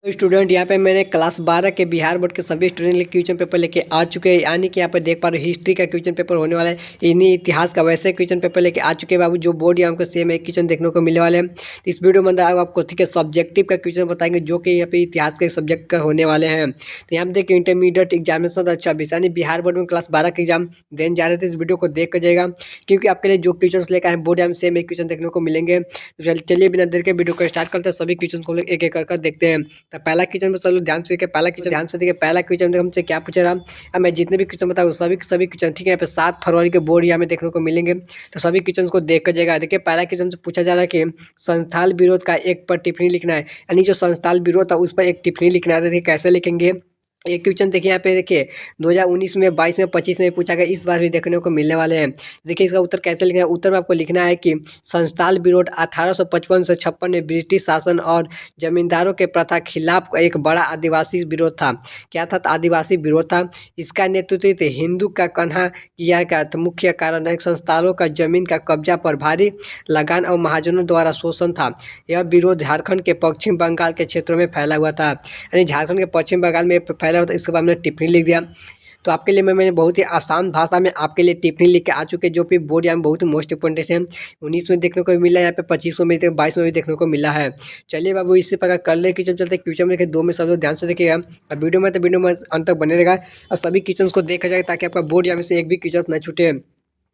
तो स्टूडेंट यहाँ पे मैंने क्लास 12 के बिहार बोर्ड के सभी स्टूडेंट लिए क्वेश्चन पेपर लेके आ चुके हैं। यानी कि यहाँ पे देख पा रहे हो हिस्ट्री का क्वेश्चन पेपर होने वाला है, इन्हीं इतिहास का वैसे क्वेश्चन पेपर लेके आ चुके हैं बाबू। जो बोर्ड यहाँ हमको सेम एक क्वेश्चन देखने को मिलने वाले हैं। तो इस वीडियो में अंदर आपको ठीक है सब्जेक्टिव का क्वेश्चन बताएंगे जो कि यहाँ पे इतिहास के सब्जेक्ट का होने वाले हैं। तो यहाँ पे देखिए इंटरमीडिएट एग्जामिनेशन 2026 यानी बिहार बोर्ड में क्लास 12 के एग्जाम देने जा रहे थे। इस वीडियो को देख कर जाएगा क्योंकि आपके लिए जो क्वेश्चन लेकर आए बोर्ड यहाँ सेम एक क्वेश्चन देखने को मिलेंगे। तो चलिए बिना देर के वीडियो को स्टार्ट करते हैं, सभी क्वेश्चन को एक एक कर देखते हैं। तो पहला क्वेश्चन चलो ध्यान से देखिए, पहला क्वेश्चन हमसे क्या पूछ रहा है। अब मैं जितने भी क्वेश्चन बताऊँ सभी क्वेश्चन ठीक है। यहाँ पे 7 फरवरी के बोर्ड यहाँ में देखने को मिलेंगे। तो सभी क्वेश्चन को देख कर जाएगा। देखिए पहला क्वेश्चन से पूछा जा रहा है कि संस्थाल विरोध का एक पर टिप्पणी लिखना है, यानी जो संस्थाल विरोध था उस पर एक टिप्पणी लिखना है। देखिए कैसे लिखेंगे। एक क्वेश्चन देखिए यहाँ पे देखिए 2019 में 22 में 25 में पूछा गया, इस बार भी देखने को मिलने वाले हैं। देखिए इसका उत्तर कैसे लिखना है। उत्तर में आपको लिखना है कि संस्थाल विरोध 1855 से 56 में ब्रिटिश शासन और जमींदारों के प्रथा खिलाफ एक बड़ा आदिवासी विरोध था। क्या था? आदिवासी विरोध था। इसका नेतृत्व हिंदू का कन्हा किया गया था। मुख्य कारण है संस्थानों का जमीन का कब्जा पर भारी लगान और महाजनों द्वारा शोषण था। यह विरोध झारखंड के पश्चिम बंगाल के क्षेत्रों में फैला हुआ था, यानी झारखंड के पश्चिम बंगाल में फैला हुआ था। इसके बाद मैंने टिप्पणी लिख दिया। तो आपके लिए मैंने बहुत ही आसान भाषा में आपके लिए टिप्पणी लिख के आ चुके हैं, जो कि बोर्ड यहाँ में बहुत ही मोस्ट इंपॉर्टेंट है। 19 में देखने को मिला है, यहाँ पे 25 में 22 में भी देखने को मिला है। चलिए बाबू इसी प्रकार कर ले क्वेश्चन चलते हैं। क्वेश्चन में देखिए 2 में सब लोग ध्यान से देखिएगा और वीडियो में अंत तक बने रहेगा और सभी क्वेश्चन को देखा जाएगा ताकि आपका बोर्ड यहाँ में से एक भी क्वेश्चन न छूटे।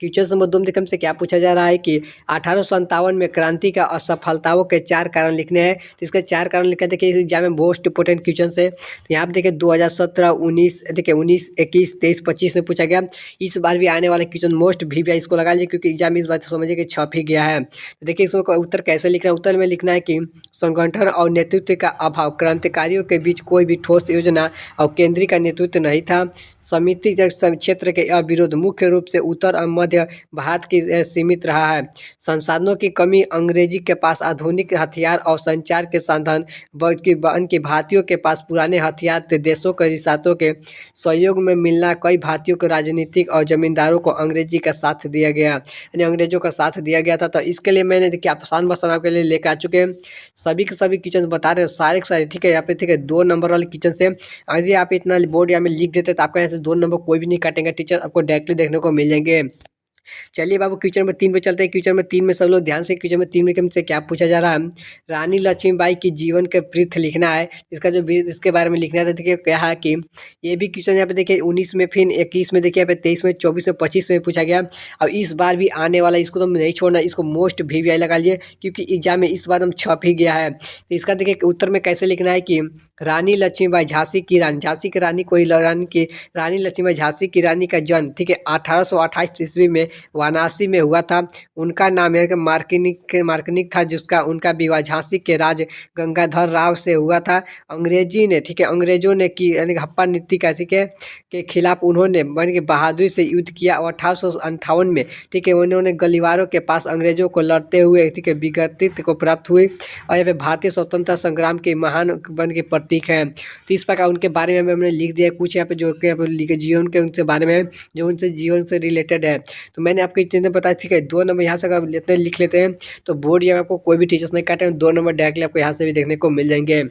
क्वेश्चन नंबर 2 में से क्या पूछा जा रहा है कि 1857 में क्रांति का असफलताओं के 4 कारण लिखने हैं। तो इसके 4 कारण लिखने देखिए इस एग्जाम में मोस्ट इंपोर्टेंट क्वेश्चन है। तो यहाँ पे देखिए 2017 19 देखिए 19 21 23 25 में पूछा गया। इस बार भी आने वाला क्वेश्चन मोस्ट भी इसको लगा लीजिए क्योंकि एग्जाम इस बार समझिए कि छप ही गया है। तो देखिए इसको उत्तर कैसे लिखना है। उत्तर में लिखना है कि संगठन और नेतृत्व का अभाव, क्रांतिकारियों के बीच कोई भी ठोस योजना और केंद्रीय का नेतृत्व नहीं था। समिति क्षेत्र के विरोध मुख्य रूप से उत्तर और मध्य भारत की सीमित रहा है। संसाधनों की कमी, अंग्रेजी के पास आधुनिक हथियार और संचार के साधन, बल्कि भारतीयों के पास पुराने हथियार थे। देशों के रिश्तों के सहयोग में मिलना, कई भारतीयों को राजनीतिक और जमींदारों को अंग्रेजी का साथ दिया गया, यानी अंग्रेजों का साथ दिया गया था। तो इसके लिए मैंने देखिए आसान भाषा आपके लिए लेकर आ चुके हैं। सभी के सभी क्वेश्चन बता रहे हैं सारे के सारे ठीक है। यहाँ पे ठीक है 2 नंबर वाले क्वेश्चन से यदि आप इतना बोर्ड यहाँ में लिख देते तो आपका यहाँ से 2 नंबर कोई भी नहीं काटेंगे, टीचर आपको डायरेक्टली देखने को मिल जाएंगे। चलिए बाबू क्वेश्चन नंबर 3 पे चलते हैं। क्वेश्चन नंबर 3 में सब लोग ध्यान से क्वेश्चन नंबर 3 में हमसे क्या पूछा जा रहा है। रानी लक्ष्मीबाई की जीवन के वृत्त लिखना है। इसका जो इसके बारे में लिखना था देखिए क्या है कि ये भी क्वेश्चन यहाँ पे देखिए 19 में, फिर 21 में देखिए यहाँ पे 23 में, 24 में, 25 में पूछा गया। अब इस बार भी आने वाला, इसको तो नहीं छोड़ना, इसको मोस्ट भी लगा लीजिए क्योंकि एग्जाम में इस बार हम छप ही गया है। तो इसका देखिए उत्तर में कैसे लिखना है कि रानी लक्ष्मीबाई झांसी की रानी, झांसी की रानी कोई रानी की रानी लक्ष्मीबाई झांसी की रानी का जन्म ठीक है 1828 ईस्वी में वाराणसी में हुआ था। उनका नाम है कि मार्कनिक था, जिसका उनका विवाह झांसी के राज गंगाधर राव से हुआ था। अंग्रेजी ने ठीक है अंग्रेजों ने की यानी हप्पा नीति का ठीक है के खिलाफ उन्होंने बन के बहादुरी से युद्ध किया और 1858 में ठीक है उन्होंने गलीवारों के पास अंग्रेजों को लड़ते हुए ठीक है विगतित को प्राप्त हुई और यहाँ पे भारतीय स्वतंत्रता संग्राम के महान बन के प्रतीक हैं। तो इस प्रकार उनके बारे में हमने लिख दिया कुछ यहाँ पे जो कि यहाँ पे लिखे जीवन के उनके बारे में जो उनसे जीवन से रिलेटेड है। तो मैंने आपको चीज़ें बताया ठीक है। 2 नंबर यहाँ से अगर लेते लिख लेते हैं तो बोर्ड यहाँ आपको कोई भी टीचर्स नहीं काटे, 2 नंबर डायरेक्टली आपको यहाँ से भी देखने को मिल जाएंगे।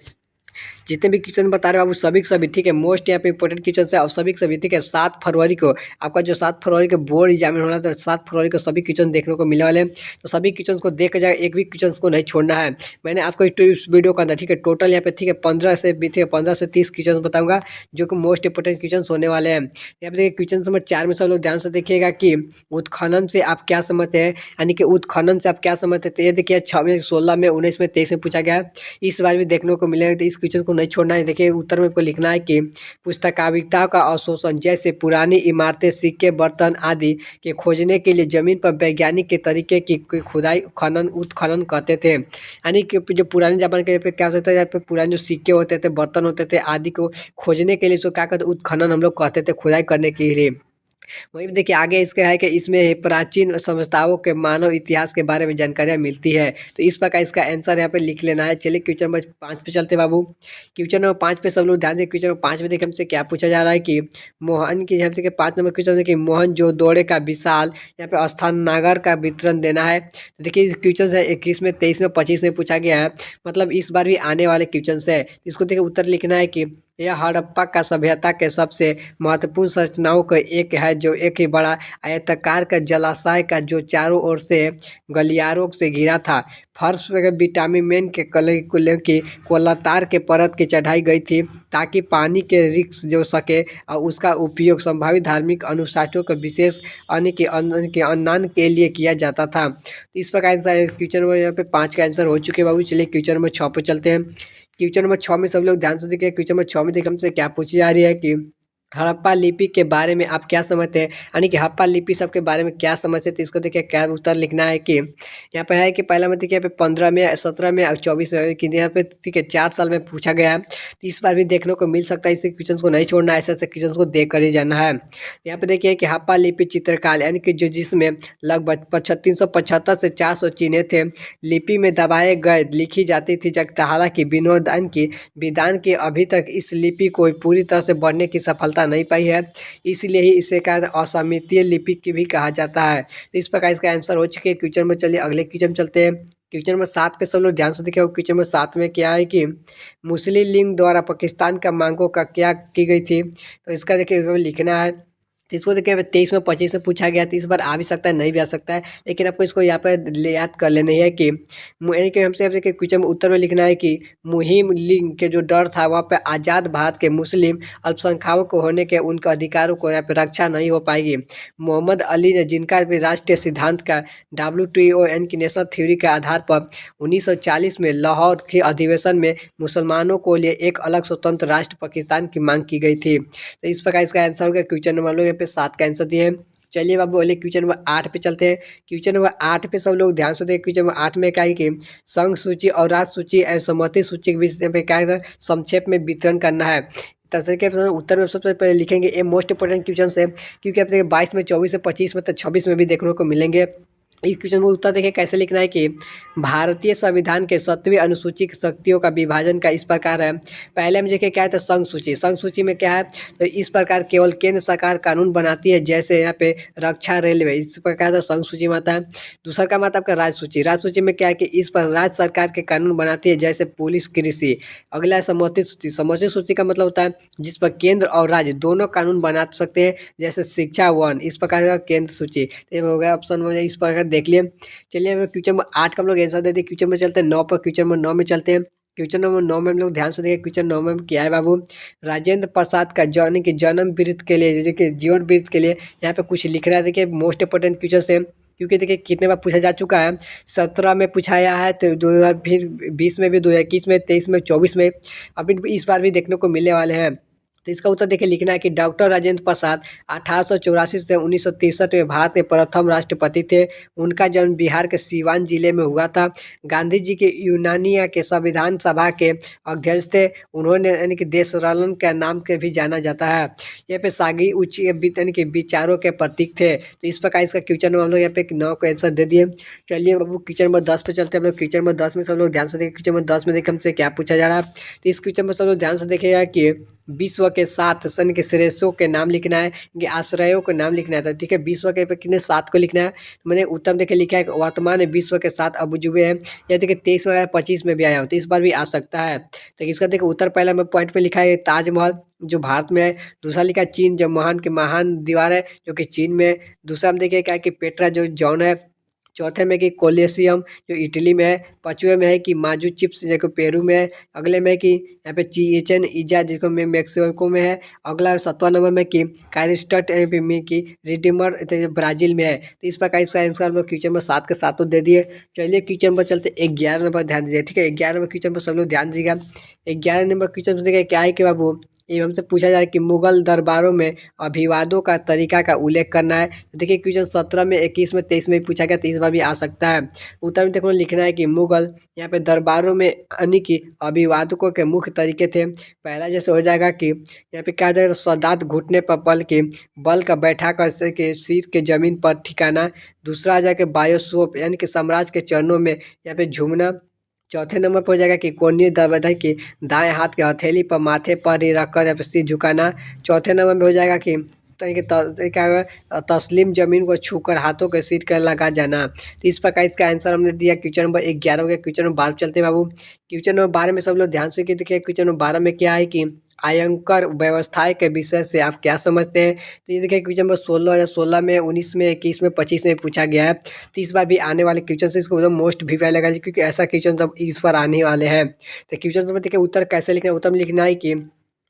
जितने भी क्वेश्चन बता रहे हैं बाबू सभी के सभी ठीक है मोस्ट यहाँ पे इंपॉर्टेंट क्वेश्चन है और सभी के सभी ठीक है 7 फरवरी को आपका जो 7 फरवरी के बोर्ड एग्जाम होना था, 7 फरवरी को सभी क्वेश्चन देखने को मिलने वाले हैं। तो सभी क्वेश्चन को देख जाएगा, एक भी क्वेश्चन को नहीं छोड़ना है। मैंने आपको इस वीडियो के अंदर ठीक है टोटल यहाँ पे ठीक है 15 से 30 क्वेश्चन बताऊंगा जो कि मोस्ट इंपोर्टेंट क्वेश्चन होने वाले हैं। यहाँ पे देखिए क्वेश्चन नंबर 4 में सब लोग ध्यान से देखिएगा कि उत्खनन से आप क्या समझते हैं, यानी कि उत्खनन से आप क्या समझते हैं। तो ये देखिए 6 में, 16 में, 19 में, 23 में पूछा गया है। इस बार भी देखने को मिलेगा। तो इस क्वेश्चन को नहीं छोड़ना है। देखिए उत्तर में आपको लिखना है कि पुस्तकाविता का अवशोषण जैसे पुरानी इमारतें, सिक्के, बर्तन आदि के खोजने के लिए जमीन पर वैज्ञानिक के तरीके की खुदाई खनन उत्खनन कहते थे। यानी कि जो पुराने जमाने के पे क्या होता है, यहाँ पे पुराने जो सिक्के होते थे, बर्तन होते थे आदि को खोजने के लिए इसको क्या कहते उत्खनन हम लोग कहते थे, खुदाई करने के लिए। वहीं पे देखिए आगे इसका है कि इसमें प्राचीन सभ्यताओं के मानव इतिहास के बारे में जानकारियाँ मिलती है। तो इस प्रकार इसका आंसर यहाँ पे लिख लेना है। चलिए क्वेश्चन नंबर 5 पे चलते हैं बाबू। क्वेश्चन नंबर 5 पे सब लोग ध्यान दें। क्वेश्चन नंबर 5 में देखिए हमसे क्या पूछा जा रहा है कि मोहन की, यहाँ पे 5 नंबर क्वेश्चन है कि मोहनजोदड़ो का विशाल यहाँ पे स्थान नगर का वितरण देना है। तो देखिए क्वेश्चन है 21 में, 23 में, 25 में पूछा गया है, मतलब इस बार भी आने वाले क्वेश्चन है। इसको देखिए उत्तर लिखना है कि यह हड़प्पा का सभ्यता के सबसे महत्वपूर्ण संरचनाओं का एक है, जो एक ही बड़ा आयताकार का जलाशय का जो चारों ओर से गलियारों से घिरा था। फर्श पे विटामिन के कलर की कोलातार के परत की चढ़ाई गई थी ताकि पानी के रिक्स जो सके और उसका उपयोग संभावित धार्मिक अनुष्ठानों के विशेष अन्न के अन्नदान के लिए किया जाता था। तो इस प्रकार क्वेश्चन नंबर यहाँ पे 5 का आंसर हो चुके हैं बाबू। चलिए क्वेश्चन नंबर 6 पे चलते हैं। क्वेश्चन नंबर 6 में सब लोग ध्यान से देखिए। क्वेश्चन नंबर 6 में देखिए हमसे क्या पूछी जा रही है कि हड़प्पा लिपि के बारे में आप क्या समझते हैं, यानी कि हड़प्पा लिपि सब के बारे में क्या समझते हैं। तो इसको देखिए क्या उत्तर लिखना है कि यहाँ पे है कि पहला में देखिए यहाँ पे 15 में, 17 में और 24 में कि यहाँ पे ठीक है 4 साल में पूछा गया है। तो इस बार भी देखने को मिल सकता है। इस क्वेश्चन को नहीं छोड़ना है, ऐसे ऐसे क्वेश्चन को देख कर ही जाना है। यहाँ पे देखिए कि हड़प्पा लिपि चित्रकाल यानी कि जो जिसमें लगभग 375 से 400 चिन्ह थे, लिपि में दबाए गए लिखी जाती थी। जब हालांकि विद्वान की अभी तक इस लिपि को पूरी तरह से बढ़ने की सफलता नहीं पाई है, इसलिए ही इसे क्या असमितीय लिपि की भी कहा जाता है। तो इस प्रकार इसका आंसर हो चुके हैं क्वेश्चन में। चलिए अगले क्वेश्चन चलते हैं। क्वेश्चन नंबर 7 पे सब लोग ध्यान से देखिए। क्वेश्चन नंबर 7 में क्या है कि मुस्लिम लीग द्वारा पाकिस्तान का मांगों का क्या की गई थी। तो इसका देखिए लिखना है। तो इसको देखिए 23 में, 25 में पूछा गया था। इस बार आ भी सकता है, नहीं भी आ सकता है, लेकिन आपको इसको यहाँ पर याद कर लेना है कि यानी कि हमसे आपसे क्वेश्चन में उत्तर में लिखना है कि मुहिम लीग के जो डर था वहाँ पे आज़ाद भारत के मुस्लिम अल्पसंख्यकों को होने के उनके अधिकारों को यहाँ पे रक्षा नहीं हो पाएगी। मोहम्मद अली ने, जिनका भी राष्ट्रीय सिद्धांत का WTO यानी कि नेशनल थ्योरी के आधार पर 1940 में लाहौर के अधिवेशन में मुसलमानों को लिए एक अलग स्वतंत्र राष्ट्र पाकिस्तान की मांग की गई थी। तो इस प्रकार इसका आंसर होगा क्वेश्चन नंबर लोग यहाँ पे 7 का आंसर दिए हैं। चलिए बाबू अगले क्वेश्चन नंबर 8 पे चलते हैं। क्वेश्चन नंबर 8 पे सब लोग ध्यान से देखिए। क्वेश्चन नंबर 8 में क्या है कि संघ सूची और राज्य सूची एवं सम्मति सूची के विषय पे क्या है, संक्षेप में वितरण करना है। तब के उत्तर में सबसे पहले लिखेंगे। ये मोस्ट इंपोर्टेंट क्वेश्चन है, क्योंकि आप देखिए 22 में, 24 में, 25 में तो 26 में भी देखने को मिलेंगे। इस क्वेश्चन में उत्तर देखिए कैसे लिखना है कि भारतीय संविधान के 7वीं अनुसूची की शक्तियों का विभाजन का इस प्रकार है। पहले में देखिए क्या है, तो संघ सूची। संघ सूची में क्या है, तो इस प्रकार केवल केंद्र सरकार कानून बनाती है, जैसे यहाँ पे रक्षा, रेलवे, इस प्रकार तो संघ सूची में आता है। दूसरा का मतलब आपका राज्य सूची। राज्य सूची में क्या है कि इस पर राज्य सरकार के कानून बनाती है, जैसे पुलिस, कृषि। अगला है सम्मति सूची। सम्मति सूची का मतलब होता है जिस पर केंद्र और राज्य दोनों कानून बना सकते हैं, जैसे शिक्षा, वन। इस प्रकार का केंद्र सूची। तो ये हो गया ऑप्शन हो जाए, इस प्रकार देख लिए। चलिए हम क्वेश्चन नंबर 8 का हम लोग आंसर दे दिए। क्वेश्चन में चलते हैं 9 पर। क्वेश्चन नंबर 9 में चलते हैं। क्वेश्चन नंबर 9 में हम लोग ध्यान से देखिए। क्वेश्चन 9 में क्या है बाबू, राजेंद्र प्रसाद का यानी कि जन्म वृत्त के लिए, देखिए जीवन वृत्त के लिए यहाँ पे कुछ लिख रहा है। देखिए मोस्ट इंपोर्टेंट क्वेश्चन से, क्योंकि देखिए कितने बार पूछा जा चुका है। 17 में पूछाया है, तो 2020 में भी, 2021 में, 23 में, 24 में, अभी इस बार भी देखने को मिलने वाले हैं। तो इसका उत्तर देखिए लिखना है कि डॉक्टर राजेंद्र प्रसाद 1884 से 1963 में भारत के प्रथम राष्ट्रपति थे। उनका जन्म बिहार के सीवान जिले में हुआ था। गांधी जी के यूनानिया के संविधान सभा के अध्यक्ष थे। उन्होंने यानी कि देशरलन के नाम के भी जाना जाता है। यहाँ पे सागी उच्च यानी कि विचारों के प्रतीक थे। तो इस प्रकार इसका क्वेश्चन हम लोग यहाँ पे 9 को आंसर दे दिए। चलिए बाबू क्वेश्चन नंबर 10 पे चलते हैं हम लोग। क्वेश्चन नंबर 10 में सब लोग ध्यान से देखिए। क्वेश्चन नंबर 10 में देखिए हमसे क्या पूछा जा रहा है। तो इस क्वेश्चन में सब लोग ध्यान से देखिएगा कि विश्व के 7 सन के श्रेष्ठों के नाम लिखना है, इनके आश्रयों के नाम लिखना है। तो ठीक है, विश्व के पे कितने 7 को लिखना है। तो मैंने उत्तम देखिए लिखा है कि वर्तमान में विश्व के 7 अबूजुबे हैं। यह देखिए 23 में आया, 25 में भी आया हो, तो इस बार भी आ सकता है। तो इसका देखिए उत्तर पहला में पॉइंट में लिखा है ताजमहल, जो भारत में है। दूसरा लिखा है चीन, जो महान दीवार है, जो कि चीन में है। दूसरा में देखिए क्या है कि पेट्रा, जो जॉन है। चौथे में कि कोलेसियम, जो इटली में है। पाँचवें में है कि माजू चिप्स, जो पेरू में है। अगले में कि यहाँ पे चिएचन इजा, जिसको में मेक्सिको में है। अगला 7वां नंबर में कि कारिस्टट में कि रिडीमर, ब्राज़ील में है। तो इस प्रकार इसका आंसर हम लोग क्वेश्चन नंबर 7 के 7 दे दिए। चलिए क्वेश्चन नंबर चलते 11 नंबर ध्यान दीजिए। ठीक है, 11 नंबर क्वेश्चन पर सब लोग ध्यान दीजिएगा। 11 नंबर क्वेश्चन देखिए क्या है कि बाबू, ये हमसे पूछा जा रहा है कि मुगल दरबारों में अभिवादों का तरीका का उल्लेख करना है। तो देखिए क्वेश्चन 17 में, 21 में, 23 में भी पूछा गया, तो इस बार भी आ सकता है। उत्तर में देखो लिखना है कि मुगल यहाँ पे दरबारों में यानी कि अभिवादकों के मुख्य तरीके थे। पहला जैसे हो जाएगा कि यहाँ पे क्या हो जाएगा, सदात घुटने पर बल का बैठा कर से के सिर के जमीन पर ठिकाना। दूसरा आ जाएगा बायोस्कोप यानी कि साम्राज्य के चरणों में यहाँ पे झूमना। चौथे नंबर पर हो जाएगा कि कोणीय दरवाजा की दाएं हाथ के हथेली पर माथे पर ही रखकर या फिर सिर झुकाना। चौथे नंबर में हो जाएगा कि क्या होगा, तस्लीम जमीन को छूकर हाथों के सिर कर लगा जाना। तो इस प्रकार इसका आंसर हमने दिया क्वेश्चन नंबर 11 हो गया। क्वेश्चन नंबर 12 चलते हैं बाबू। क्वेश्चन नंबर 12 में सब लोग ध्यान से देखिए। क्वेश्चन नंबर 12 में क्या है कि आयकर व्यवस्था के विषय से आप क्या समझते हैं। तो ये देखिए क्वेश्चन नंबर 16 या 16 में, 19 में, 21 में, 25 में पूछा गया है। तो इस बार भी आने वाले क्वेश्चन से इसको एकदम मोस्ट भी लगा, क्योंकि ऐसा क्वेश्चन तब इस बार आने वाले हैं। तो क्वेश्चन में देखिए उत्तर कैसे लिखना है। उत्तर में लिखना है कि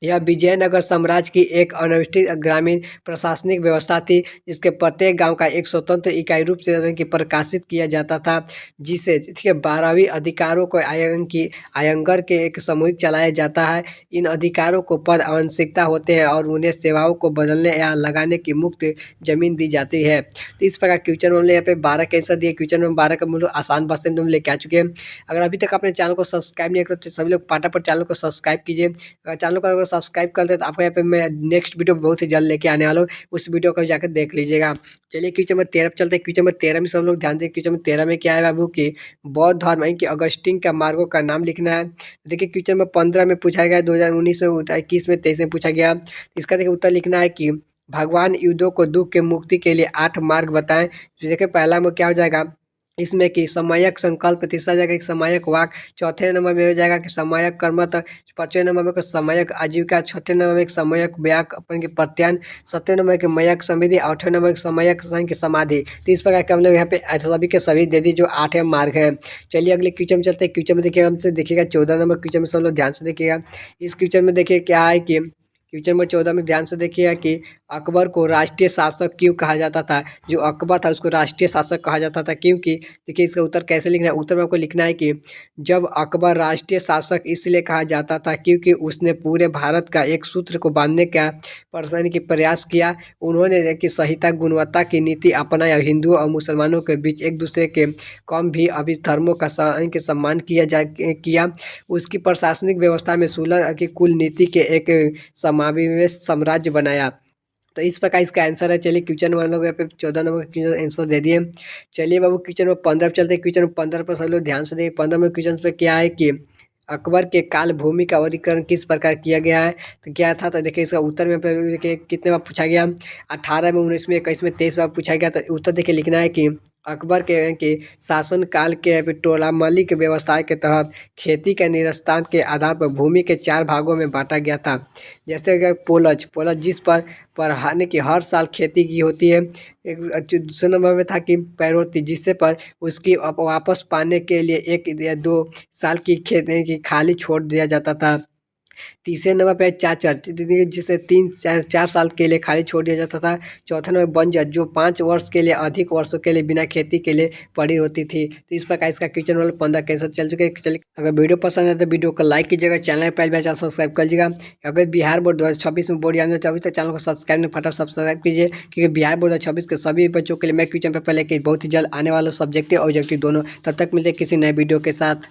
यह विजयनगर साम्राज्य की एक अनिर्दिष्ट ग्रामीण प्रशासनिक व्यवस्था थी, जिसके प्रत्येक गांव का एक स्वतंत्र इकाई रूप से कि प्रकाशित किया जाता था, जिसे ठीक है 12वीं अधिकारों को आयंगर के एक सामूहिक चलाया जाता है। इन अधिकारों को पद आवश्यकता होते हैं और उन्हें सेवाओं को बदलने या लगाने की मुक्त जमीन दी जाती है। तो इस प्रकार क्वेश्चन हमने यहाँ पे 12 के आंसर दिए। क्वेश्चन नंबर 12 का मूल्य आसान भाषा में हम लेके आ चुके हैं। अगर अभी तक आपने चैनल को सब्सक्राइब नहीं किया तो सभी लोग फटाफट चैनल को सब्सक्राइब कीजिए। अगर चैनल को सब्सक्राइब कर दे तो आपको यहाँ पे मैं नेक्स्ट वीडियो बहुत ही जल्द लेके आने वाला हूँ, उस वीडियो को जाकर देख लीजिएगा। चलिए क्वेश्चन नंबर 13 चलते हैं। क्वेश्चन नंबर 13 में सब लोग ध्यान दें। क्वेश्चन नंबर 13 में क्या है बाबू की बौद्ध धर्म यानी कि अगस्टिन का मार्गों का नाम लिखना है। देखिए क्वेश्चन नंबर 15 में पूछा गया, 2019 में, 21 में, 23 में पूछा गया। इसका देखिए उत्तर लिखना है कि भगवान युद्धों को दुख के मुक्ति के लिए 8 मार्ग बताएं। देखिए पहला में क्या हो जाएगा इसमें कि समयक संकल्प, तीसरा जाएगा एक समयक वाक, चौथे नंबर में हो जाएगा कि समयक कर्मत, पांचवें नंबर में समयक आजीविका, छठे नंबर में एक समयक व्याक अपन के प्रत्यान, सत्य नंबर के मयक समृद्धि, आठवें नंबर के समयक की समाधि। तो इस प्रकार के हम लोग यहाँ पे सभी के सभी दे दी जो 8 मार्ग हैं। चलिए अगले क्वेश्चन में चलते हैं। क्वेश्चन में देखिए हमसे देखिएगा 14 नंबर क्वेश्चन में सब लोग ध्यान से देखिएगा। इस क्वेश्चन में देखिए क्या है कि क्वेश्चन नंबर 14 में ध्यान से देखिएगा कि अकबर को राष्ट्रीय शासक क्यों कहा जाता था। जो अकबर था उसको राष्ट्रीय शासक कहा जाता था क्योंकि देखिए इसका उत्तर कैसे लिखना है। उत्तर में आपको लिखना है कि जब अकबर राष्ट्रीय शासक इसलिए कहा जाता था क्योंकि उसने पूरे भारत का एक सूत्र को बांधने का प्रयास किया। उन्होंने कि संहिता गुणवत्ता की नीति अपनाया। हिंदुओं और मुसलमानों के बीच एक दूसरे के कम भी अभी धर्मों का सम्मान किया। उसकी प्रशासनिक व्यवस्था में सुलह की कुल नीति के एक समावेश साम्राज्य बनाया। तो इस प्रकार इसका आंसर है। चलिए क्वेश्चन नंबर लोग यहाँ पे 14 नंबर क्वेश्चन आंसर दे दिए। चलिए बाबू क्वेश्चन नंबर 15 पे चलते हैं। क्वेश्चन नंबर 15 पर सब लोग ध्यान से देखिए। 15 में क्वेश्चन पे क्या है कि अकबर के काल भूमि का वर्गीकरण किस प्रकार किया गया है। तो क्या था, तो देखिए इसका उत्तर में देखिए कितने बार पूछा गया, 18 में, 19 में, 21 में, 23 बार पूछा गया। तो उत्तर देखिए लिखना है कि अकबर के शासन काल के टोलामली के व्यवस्था के तहत खेती के निरस्तान के आधार पर भूमि के 4 भागों में बांटा गया था। जैसे कि पोलज जिस पर हानि की हर साल खेती की होती है। एक दूसरे नंबर में था कि पैरोती जिससे पर उसकी वापस पाने के लिए 1 या 2 साल की खेती की खाली छोड़ दिया जाता था। तीसरे नंबर पे चाचर जिसे 3-4 साल के लिए खाली छोड़ दिया जाता था। चौथे नंबर बंजर जो 5 वर्ष के लिए अधिक वर्षों के लिए बिना खेती के लिए पड़ी होती थी। तो इस प्रकार इसका क्वेश्चन नंबर 15 कैसे चल चुके। चलिए अगर वीडियो पसंद है तो वीडियो को लाइक कीजिएगा, चैनल पर पहले चैनल सब्सक्राइब कर लीजिएगा। अगर बिहार बोर्ड 2026 में बोर्ड 2024 तक चैनल को सब्सक्राइब नहीं फटाफट सब्सक्राइब कीजिए, क्योंकि बिहार बोर्ड 2026 के सभी बच्चों के लिए मैं क्वेश्चन पेपर लेके बहुत ही जल्द आने वाला सब्जेक्टिव और ऑब्जेक्टिव दोनों। तब तक मिलते किसी नए वीडियो के साथ।